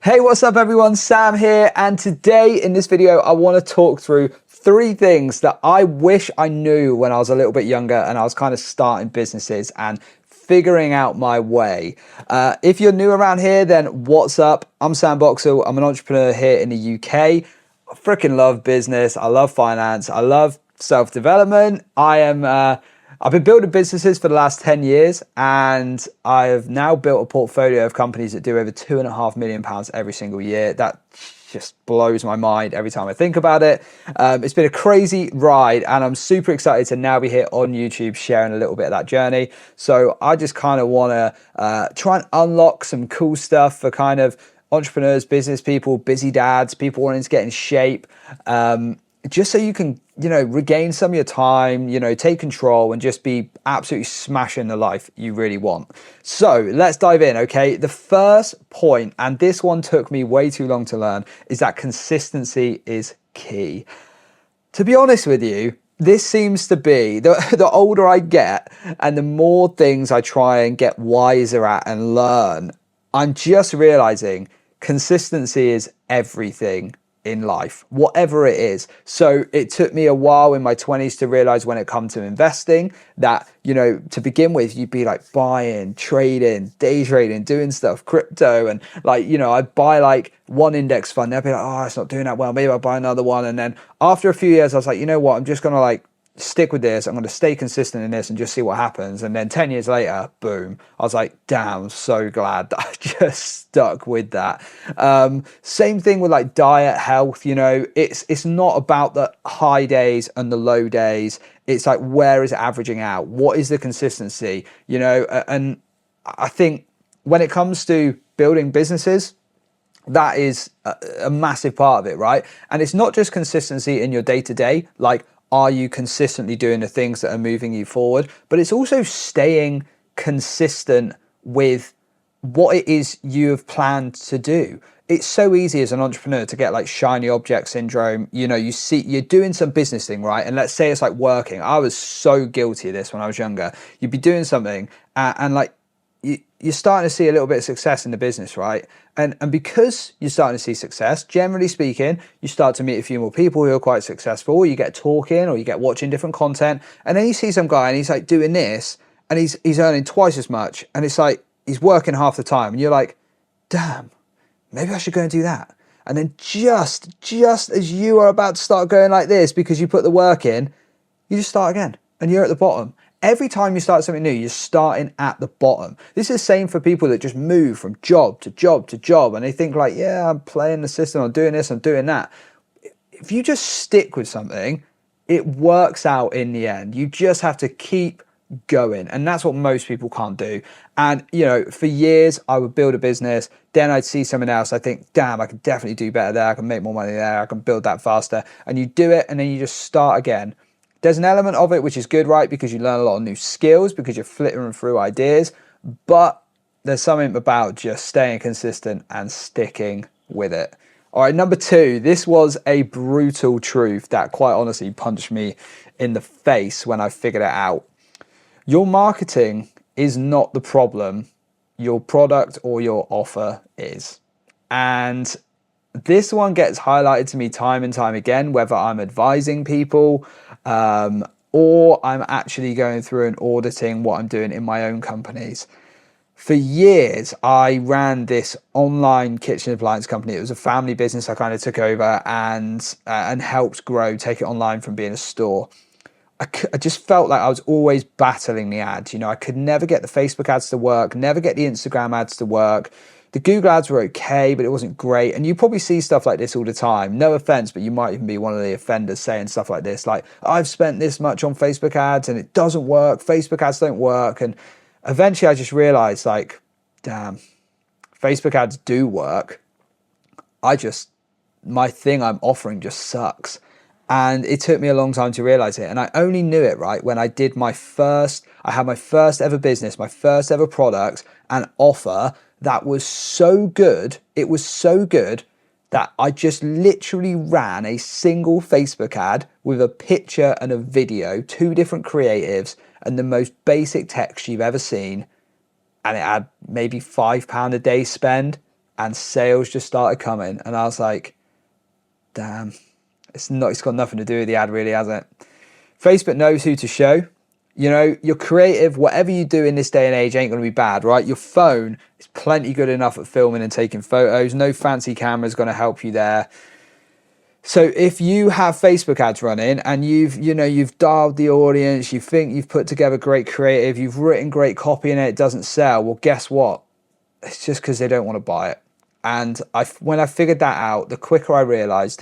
Hey, what's up everyone? Sam here, and today in this video I want to talk through 3 things that I wish I knew when I was a little bit younger and I was kind of starting businesses and figuring out my way. If you're new around here, then what's up? I'm Sam Boxall. I'm an entrepreneur here in the UK. I freaking love business. I love finance. I love self-development. I've been building businesses for the last 10 years, and I've now built a portfolio of companies that do over £2.5 million every single year. That just blows my mind every time I think about it. It's been a crazy ride, and I'm super excited to now be here on YouTube sharing a little bit of that journey. So I just kind of want to try and unlock some cool stuff for kind of entrepreneurs, business people, busy dads, people wanting to get in shape, just so you can, regain some of your time, take control and just be absolutely smashing the life you really want. So let's dive in, okay? The first point, and this one took me way too long to learn, is that consistency is key. To be honest with you, this seems to be, the older I get and the more things I try and get wiser at and learn, I'm just realizing consistency is everything in life, whatever it is. So it took me a while in my 20s to realize when it comes to investing that, to begin with, you'd be like buying, trading, day trading, doing stuff, crypto. And I'd buy like one index fund. They'd be like, oh, it's not doing that well. Maybe I'll buy another one. And then after a few years, I was like, you know what? I'm just going to stick with this. I'm going to stay consistent in this and just see what happens. And then 10 years later, boom, I was like, damn, I'm so glad that I just stuck with that. Same thing with like diet, health, it's not about the high days and the low days. It's like, where is it averaging out? What is the consistency? And I think when it comes to building businesses, that is a massive part of it, right? And it's not just consistency in your day-to-day, like, are you consistently doing the things that are moving you forward? But it's also staying consistent with what it is you have planned to do. It's so easy as an entrepreneur to get like shiny object syndrome. You see, you're doing some business thing, right? And let's say it's like working. I was so guilty of this when I was younger. You'd be doing something and you're starting to see a little bit of success in the business, right? And because you're starting to see success, generally speaking, you start to meet a few more people who are quite successful, or you get talking, or you get watching different content, and then you see some guy and he's like doing this, and he's earning twice as much, and it's like he's working half the time, and you're like, damn, maybe I should go and do that. And then just as you are about to start going like this because you put the work in, you just start again, and you're at the bottom. Every time you start something new, you're starting at the bottom. This is the same for people that just move from job to job to job, and they think like, yeah, I'm playing the system, I'm doing this, I'm doing that. If you just stick with something, it works out in the end. You just have to keep going, and that's what most people can't do. And for years I would build a business, then I'd see something else, I think, damn, I can definitely do better there, I can make more money there, I can build that faster, and you do it, and then you just start again. There's an element of it which is good, right? Because you learn a lot of new skills, because you're flittering through ideas. But there's something about just staying consistent and sticking with it. All right, number 2, this was a brutal truth that quite honestly punched me in the face when I figured it out. Your marketing is not the problem. Your product or your offer is. And this one gets highlighted to me time and time again, whether I'm advising people or I'm actually going through and auditing what I'm doing in my own companies. For years, I ran this online kitchen appliance company. It was a family business I kind of took over and helped grow, take it online from being a store. I just felt like I was always battling the ads. I could never get the Facebook ads to work, never get the Instagram ads to work. The Google ads were okay, but it wasn't great. And you probably see stuff like this all the time. No offense, but you might even be one of the offenders saying stuff like this. Like, I've spent this much on Facebook ads and it doesn't work. Facebook ads don't work. And eventually I just realized, like, damn, Facebook ads do work. My thing I'm offering just sucks. And it took me a long time to realize it. And I only knew it, right, when I had my first ever business, my first ever product and offer that was so good. It was so good that I just literally ran a single Facebook ad with a picture and a video, 2 different creatives, and the most basic text you've ever seen. And it had maybe £5 a day spend. and sales just started coming. And I was like, damn, it's got nothing to do with the ad really, has it? Facebook knows who to show. You know, you're creative, whatever you do in this day and age ain't going to be bad, right? Your phone is plenty good enough at filming and taking photos. No fancy camera is going to help you there. So if you have Facebook ads running and you've dialed the audience, you think you've put together great creative, you've written great copy and it doesn't sell, well, guess what? It's just because they don't want to buy it. And when I figured that out, the quicker I realized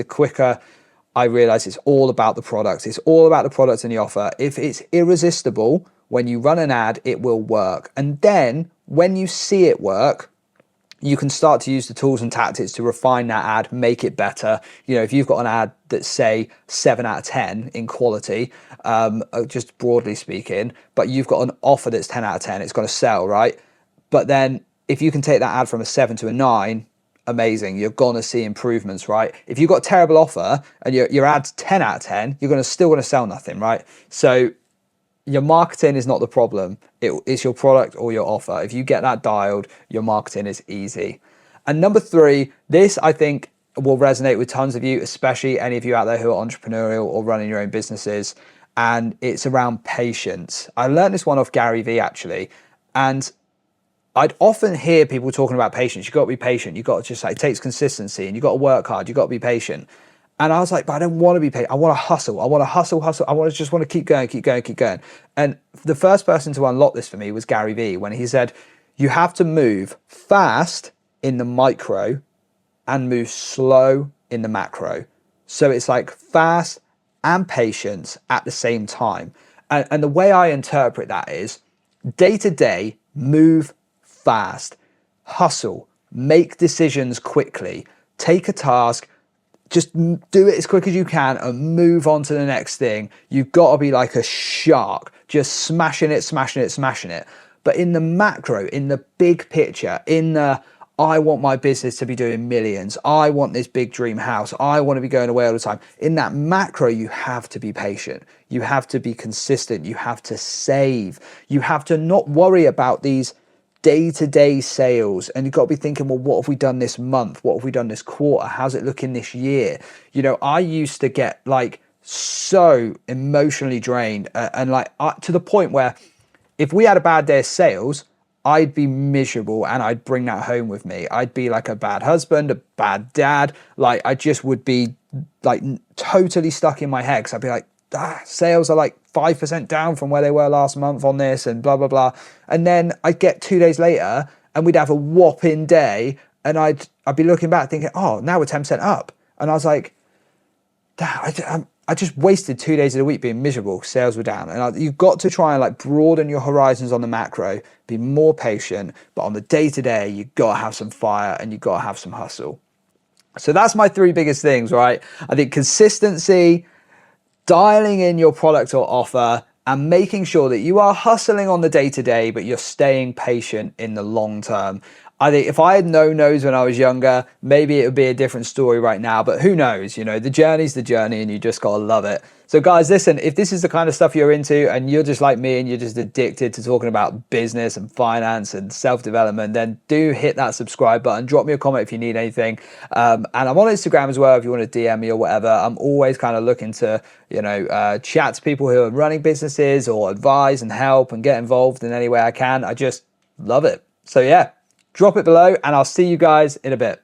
it's all about the product. It's all about the product and the offer. If it's irresistible, when you run an ad, it will work. And then when you see it work, you can start to use the tools and tactics to refine that ad, make it better. You know, if you've got an ad that's say 7 out of 10 in quality, just broadly speaking, but you've got an offer that's 10 out of 10, it's going to sell, right? But then if you can take that ad from a 7 to a 9, amazing, you're going to see improvements, right? If you've got a terrible offer and your ad's 10 out of 10, you're still going to sell nothing, right? So your marketing is not the problem. It's your product or your offer. If you get that dialed, your marketing is easy. And number 3, this I think will resonate with tons of you, especially any of you out there who are entrepreneurial or running your own businesses. And it's around patience. I learned this one off Gary Vee actually. And I'd often hear people talking about patience. You've got to be patient. You've got to just it takes consistency and you've got to work hard. You've got to be patient. And I was like, but I don't want to be patient. I want to hustle. I want to hustle. I just want to keep going. And the first person to unlock this for me was Gary Vee when he said, you have to move fast in the micro and move slow in the macro. So it's like fast and patience at the same time. And the way I interpret that is day to day, move fast, hustle, make decisions quickly, take a task, just do it as quick as you can and move on to the next thing. You've got to be like a shark, just smashing it. But in the macro, in the big picture, I want my business to be doing millions. I want this big dream house. I want to be going away all the time. In that macro, you have to be patient. You have to be consistent. You have to save. You have to not worry about these day-to-day sales, and you've got to be thinking, well, what have we done this month? What have we done this quarter? How's it looking this year? You know, I used to get like so emotionally drained and to the point where if we had a bad day of sales, I'd be miserable and I'd bring that home with me. I'd be like a bad husband, a bad dad. Like I just would be like totally stuck in my head because I'd be like, sales are like 5% down from where they were last month on this and blah, blah, blah. And then I'd get 2 days later and we'd have a whopping day and I'd be looking back thinking, oh, now we're 10% up. And I was like, I just wasted 2 days of the week being miserable. Sales were down. And you've got to try and like broaden your horizons on the macro, be more patient, but on the day to day, you've got to have some fire and you've got to have some hustle. So that's my 3 biggest things, right? I think consistency, dialing in your product or offer, and making sure that you are hustling on the day-to-day, but you're staying patient in the long term. I think if I had known those when I was younger, maybe it would be a different story right now, but who knows? You know, the journey's the journey and you just got to love it. So guys, listen, if this is the kind of stuff you're into and you're just like me and you're just addicted to talking about business and finance and self-development, then do hit that subscribe button. Drop me a comment if you need anything. And I'm on Instagram as well if you want to DM me or whatever. I'm always kind of looking to, chat to people who are running businesses or advise and help and get involved in any way I can. I just love it. So yeah. Drop it below and I'll see you guys in a bit.